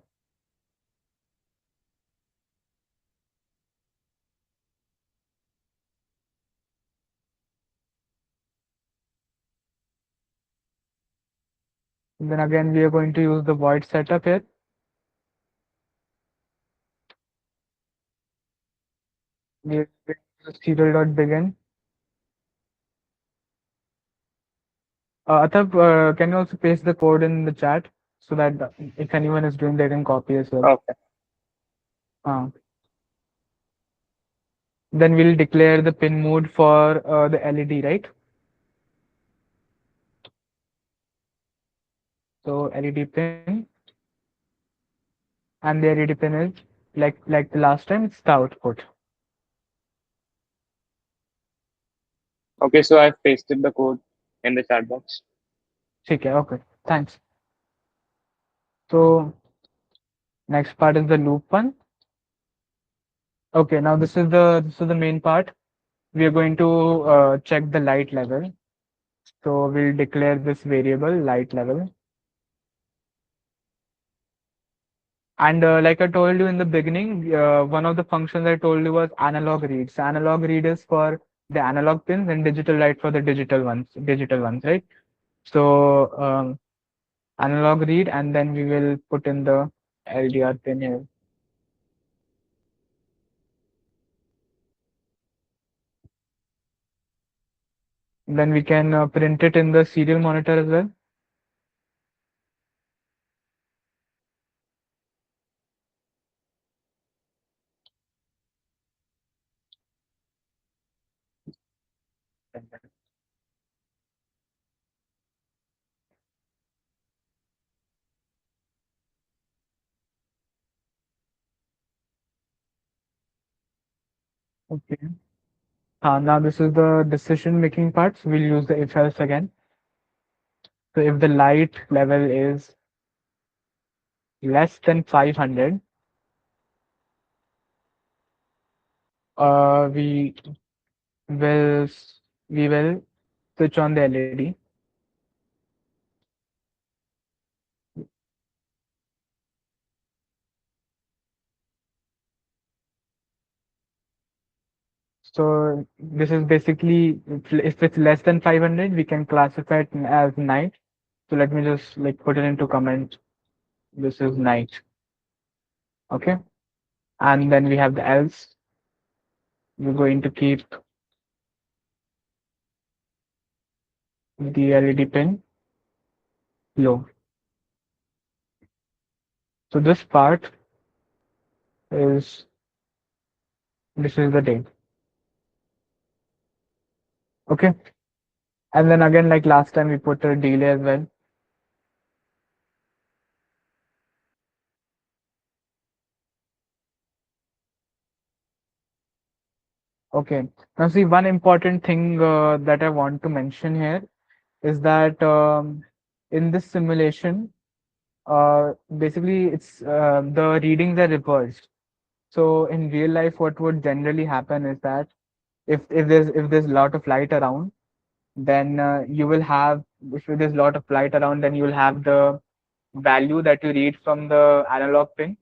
And then again, we are going to use the void setup here. We are going to use serial.begin. Atab, can you also paste the code in the chat so that if anyone is doing, they can copy as well. Okay. Uh, then we'll declare the pin mode for the LED, right? So LED pin, and the LED pin is like the last time, it's the output. Okay, so I've pasted the code in the chat box. Okay, okay, thanks. So next part is the loop one. Okay, now this is the main part. We are going to check the light level. So we'll declare this variable light level. And like I told you in the beginning, one of the functions I told you was analog read. So analog read is for the analog pins and digital write for the digital ones, right? So analog read, and then we will put in the LDR pin here. Then we can print it in the serial monitor as well. Okay. Now this is the decision making part. So we'll use the if else again. So if the light level is less than 500, we will we will switch on the LED. So this is basically if it's less than 500, we can classify it as night. So let me just like put it into comment. This is night. Okay. And then we have the else. We're going to keep the LED pin low. So is this is the day. Okay. And then again, like last time, we put a delay as well. Okay. Now see, one important thing that I want to mention here is that in this simulation, basically it's the readings are reversed. So in real life, what would generally happen is that if there's a lot of light around, then you will have if there's a lot of light around, then you will have the value that you read from the analog pin.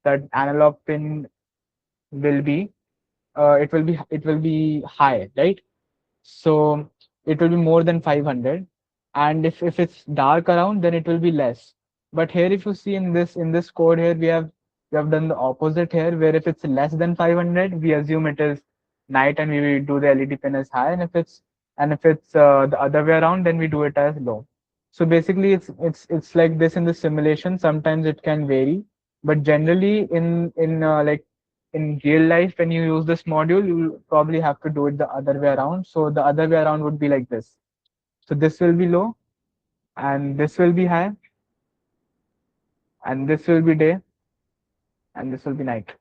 That analog pin will be it will be high, right? So it will be more than 500, and if it's dark around, then it will be less. But here, if you see in this code here, we have done the opposite here, where if it's less than 500, we assume it is night and we will do the LED pin as high, and if it's the other way around, then we do it as low. So basically, it's like this in the simulation. Sometimes it can vary, but generally in real life, when you use this module, you probably have to do it the other way around. So the other way around would be like this. So this will be low, and this will be high, and this will be day, and this will be night.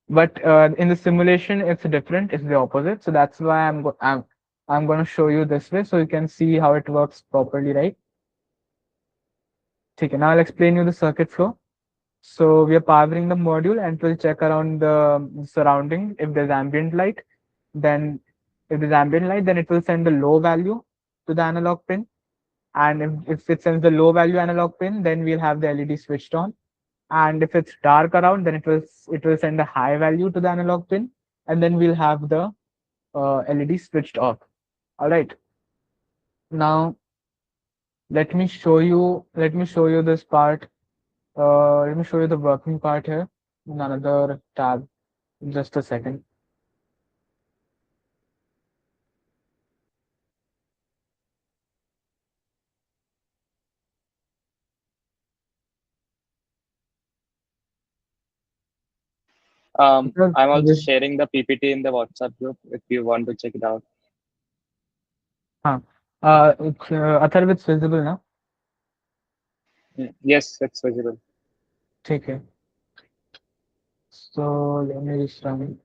But in the simulation, it's different. It's the opposite. So that's why I'm going to show you this way so you can see how it works properly, right? Okay, now I'll explain you the circuit flow. So we are powering the module and it will check around the surrounding. If there's ambient light, then if there's ambient light, then it will send the low value to the analog pin. And if it sends the low value analog pin, then we'll have the LED switched on. And if it's dark around, then it will send a high value to the analog pin, and then we'll have the LED switched off. All right. Now let me show you this part. Let me show you the working part here in another tab. Just a second. I'm also Yes. sharing the PPT in the WhatsApp group if you want to check it out. Huh. Atharv, it's visible now. Yes, it's visible. Take it. So let me just run it.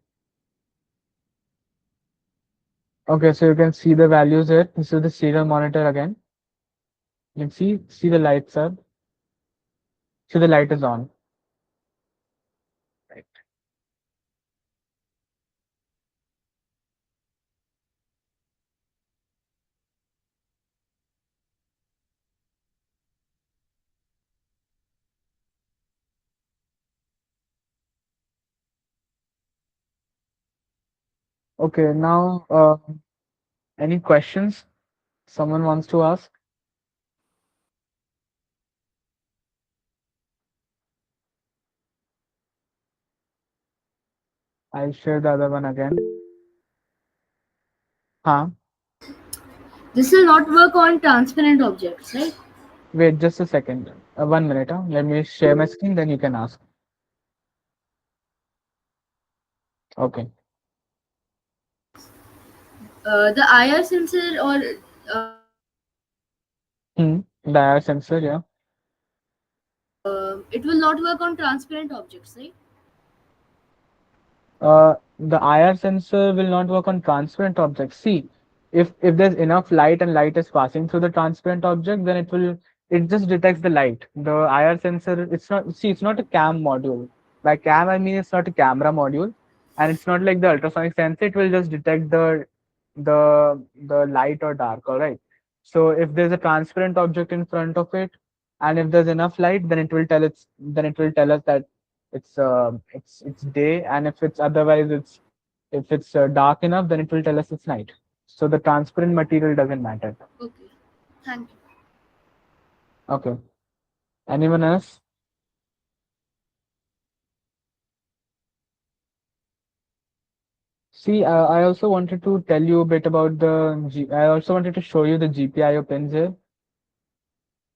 Okay, so you can see the values here. This is the serial monitor again. You can see the lights are. See the light is on. Right. Okay, now any questions someone wants to ask? I'll share the other one again. Huh? This will not work on transparent objects, right? Wait just a second. 1 minute. Huh? Let me share my screen, then you can ask. Okay. The IR sensor or The IR sensor, yeah. it will not work on transparent objects, right? The IR sensor will not work on transparent objects. See, if there's enough light and light is passing through the transparent object, then it just detects the light. The IR sensor, it's not a cam module. By cam, I mean it's not a camera module, and it's not like the ultrasonic sensor. It will just detect the light or dark. All right. So if there's a transparent object in front of it, and if there's enough light, then it will tell us that it's day, and if it's dark enough, then it will tell us it's night. So the transparent material doesn't matter. Okay. Thank you. Okay. Anyone else? See, I also wanted to tell you a bit about I also wanted to show you the GPIO pins here.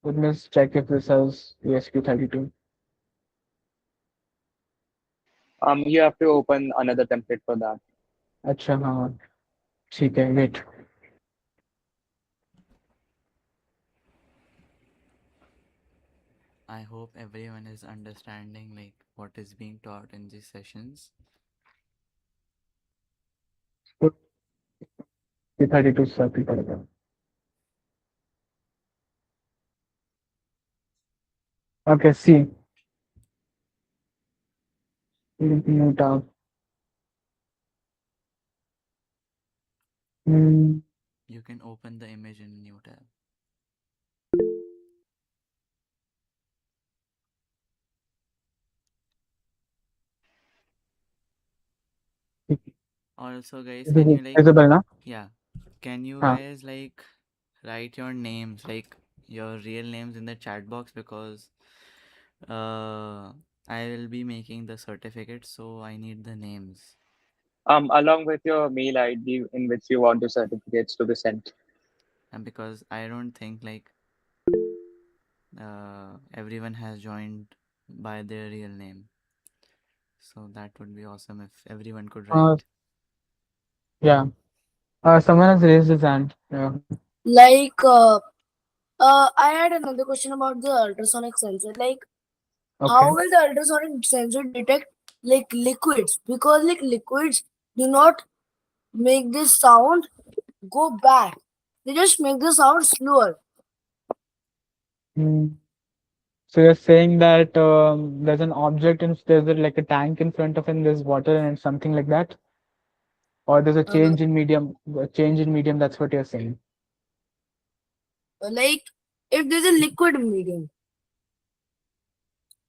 Let me just check if this has ESP32. You have to open another template for that. अच्छा हाँ ठीक है wait. I hope everyone is understanding like what is being taught in these sessions. E32 circuit पड़ेगा. Okay, see. New tab. You can open the image in a new tab. Also, guys, This can is you like, visible now? yeah, can you हाँ. guys like write your names, like your real names in the chat box, because I will be making the certificate, so I need the names. Along with your mail ID in which you want the certificates to be sent. And because I don't think like everyone has joined by their real name. So that would be awesome if everyone could Uh, write. yeah. Someone has raised his hand. Yeah. Like, I had another question about the ultrasonic sensor. Like, how Okay. will the ultrasonic sensor detect like liquids, because like liquids do not make this sound go back. They just make the sound slower. Hmm. So you're saying that there's an object and there's like a tank in front of it and there's water and something like that, or there's a Uh, change in medium. A change in medium. That's what you're saying. like if there's a liquid medium.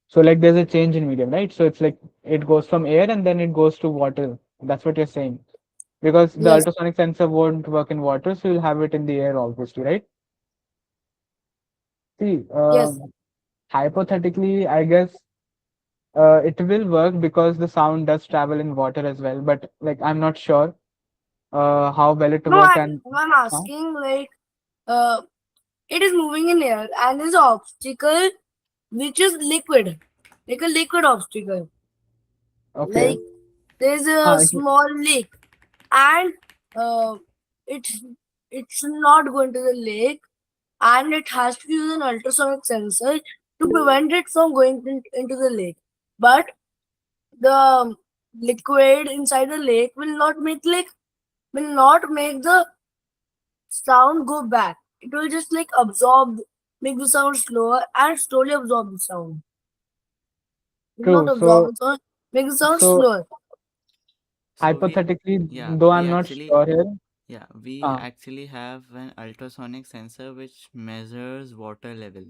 So like there's a change in medium, right? So it's like it goes from air and then it goes to water. That's what you're saying. Because the Yes, ultrasonic sensor won't work in water, so you'll have it in the air obviously, right? See, yes. hypothetically, I guess it will work because the sound does travel in water as well. But like I'm not sure how well it No, work and I'm huh? asking like uh, it is moving in air and there's an obstacle which is liquid, like a liquid obstacle. Okay. Like there's a Huh, small lake and uh, it it should not go into the lake and it has to use an ultrasonic sensor to prevent it from going into the lake. But the liquid inside the lake will not make the sound go back. It will just like absorb, make the sound slower and slowly absorb the sound. It will not true. absorb the sound, make the sound So slower. So we, hypothetically, yeah, though we I'm not actually, sure here. yeah, we Uh, actually have an ultrasonic sensor which measures water level.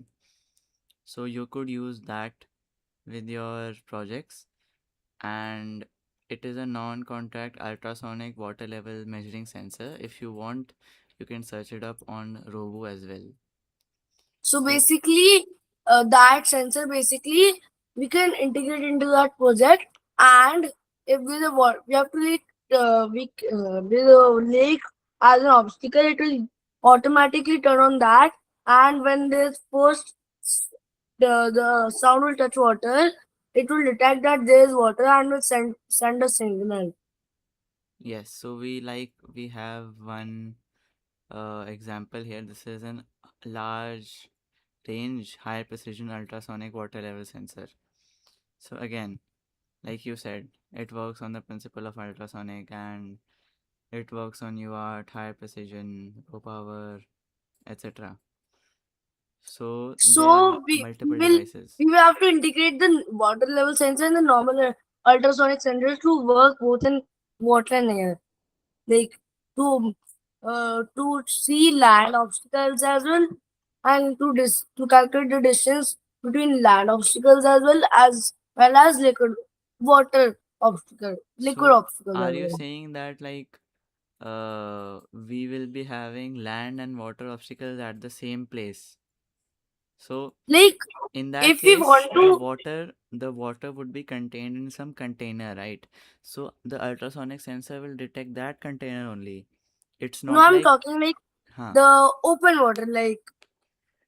So you could use that with your projects, and it is a non-contact ultrasonic water level measuring sensor. If you want, you can search it up on Robo as well. So So basically, that sensor basically we can integrate into that project, and if with a what we have to like with a lake as an obstacle, it will automatically turn on that, and when this first the sound will touch water, it will detect that there is water and will send a signal. yes, so we have one example here. This is an large range high precision ultrasonic water level sensor. So again, like you said, it works on the principle of ultrasonic, and it works on UART, high precision, low power, etc. So there are So multiple devices. we will have to integrate the water level sensor and the normal ultrasonic sensors to work both in water and air, like to see land obstacles as well, and to calculate the distance between land obstacles as well as liquid water liquid So obstacles are as you well. saying that we will be having land and water obstacles at the same place? So Like in that if we case, want to, the water would be contained in some container, right? So the ultrasonic sensor will detect that container only. It's no, not I'm like, talking like huh? the open water, like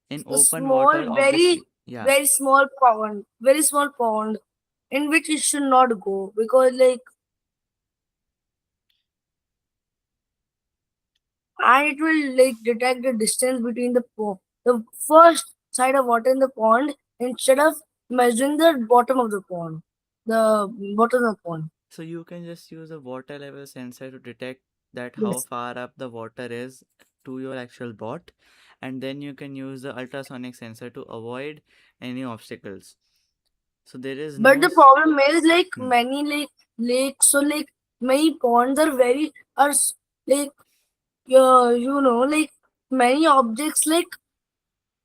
In the open small, water, obviously, yeah. very small pond in which it should not go because like and it will like detect the distance between the first side of water in the pond instead of measuring the bottom of the pond, the bottom of the pond. So you can just use a water level sensor to detect that how Yes, far up the water is to your actual bot, and then you can use the ultrasonic sensor to avoid any obstacles. So there is but no the problem is like hmm. many like lakes, so like many ponds are very are like like many objects like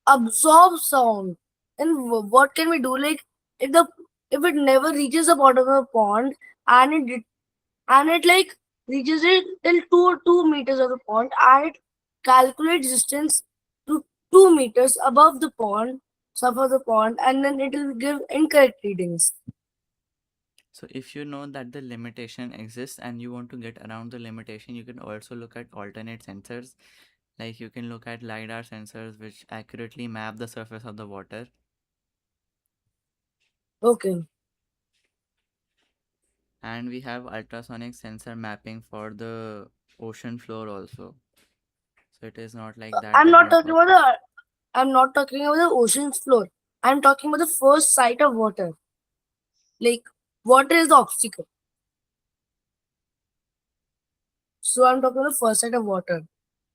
absorb sound. And what can we do? Like if the if it never reaches the bottom of the pond and it like reaches it till 2 meters of the pond and it calculates distance to 2 meters above the pond, above the pond, and then it will give incorrect readings. So if you know that the limitation exists and you want to get around the limitation, you can also look at alternate sensors. Like you can look at LiDAR sensors which accurately map the surface of the water. Okay. And we have ultrasonic sensor mapping for the ocean floor also. So it is not like that I'm does not not talking work. about the I'm not talking about the ocean's floor. I'm talking about the first sight of water. Like water is the obstacle. So I'm talking the first side of water.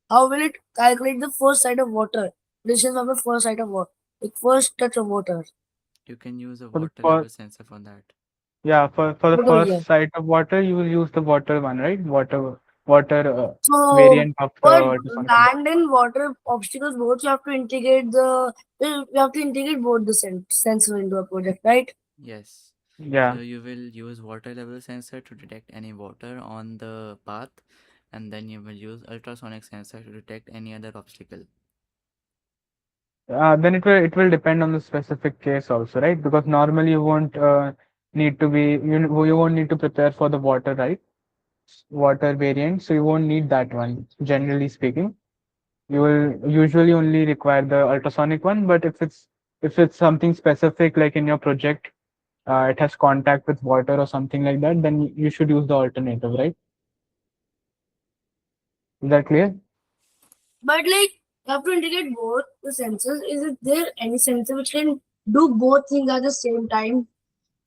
How will it calculate the first side of water? Distance of the first side of water, like first touch of water. You can use a For the water level first, sensor for that. yeah, for the What do we first get? site of water, you will use the water one, right? Water So variant of the for ultrasonic. land and water obstacles both, you have to integrate both the sensor into a project, right? Yes. So Yeah. you will use water level sensor to detect any water on the path, and then you will use ultrasonic sensor to detect any other obstacle. Then it will depend on the specific case also, right? Because normally you won't need to be you won't need to prepare for the water, right? Water variant, so you won't need that one. Generally speaking, you will usually only require the ultrasonic one. But if it's something specific, like in your project, it has contact with water or something like that, then you should use the alternative, right? Is that clear? But like you have to integrate both the sensors. Is it there any sensor which can do both things at the same time?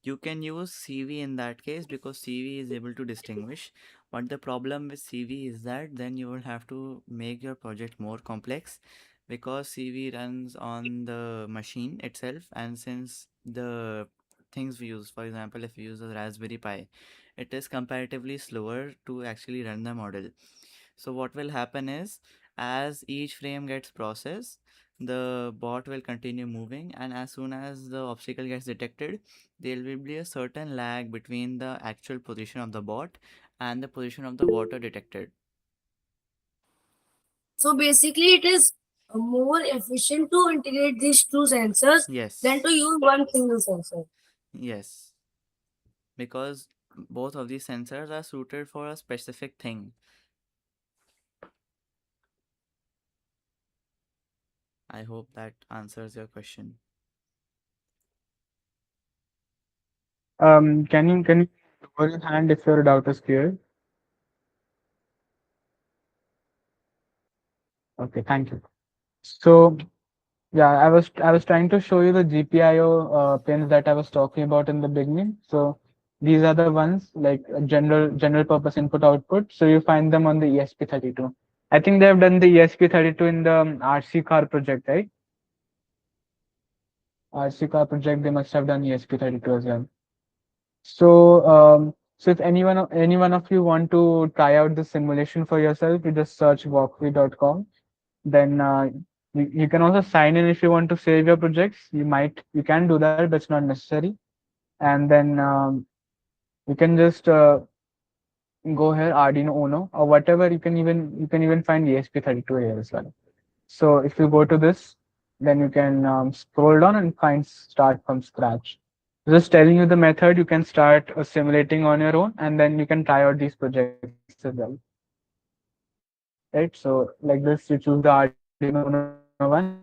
You can use CV in that case because CV is able to distinguish. But the problem with CV is that then you will have to make your project more complex because CV runs on the machine itself. And since the things we use, for example, if we use a Raspberry Pi, it is comparatively slower to actually run the model. So what will happen is as each frame gets processed, the bot will continue moving, and as soon as the obstacle gets detected, there will be a certain lag between the actual position of the bot and the position of the water detected. So basically, it is more efficient to integrate these two sensors than Yes, to use one single sensor. yes, because both of these sensors are suited for a specific thing. I hope that answers your question. Can you lower your hand if your doubt is clear? Okay, thank you. So yeah, I was trying to show you the GPIO pins that I was talking about in the beginning. So these are the ones like general purpose input output. So you find them on the ESP32. I think they have done the ESP32 in the RC car project, right? RC car project, they must have done ESP32 as well. So if anyone of you want to try out the simulation for yourself, you just search walkme.com. Then you can also sign in if you want to save your projects. You can do that, but it's not necessary. And then you can just go here Arduino Uno or whatever. You can even find ESP32 here as well. So if you go to this, then you can scroll down and find start from scratch. Just telling you the method, you can start simulating on your own, and then you can try out these projects as well. Right? So like this, you choose the Arduino Uno one,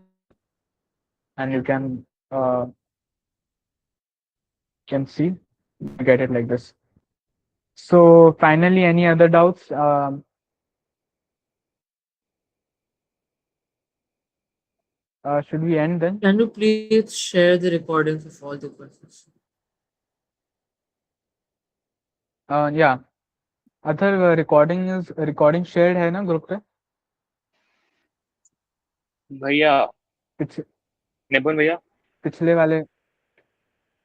and you can see you get it like this. So finally, any other doubts? Should we end then? Can you please share the recordings of all the questions? Yeah. Other recording shared है ना group पे? भैया, पिछ, निपुण भैया, पिछले वाले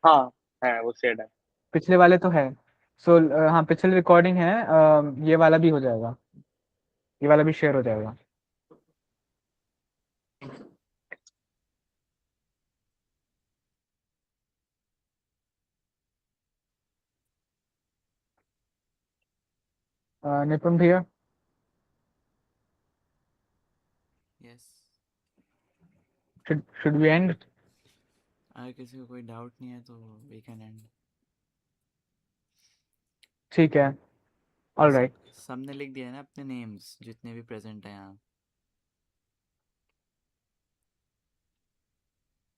हाँ है, वो शेड है। पिछले वाले तो है. सो हाँ, पिछले रिकॉर्डिंग है. ये वाला भी हो जाएगा. ये वाला भी शेयर हो जाएगा. निपुण भैया, Yes. should we end? अगर किसी को कोई डाउट नहीं है तो वी कैन एंड. ठीक है. All right. सबने लिख दिया है ना अपने नेम्स जितने भी प्रेजेंट हैं यहाँ.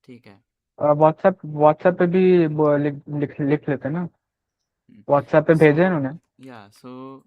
ठीक है. व्हाट्सएप पे भी लिख लेते हैं ना. व्हाट्सएप पे भेजे So उन्होंने. yeah, so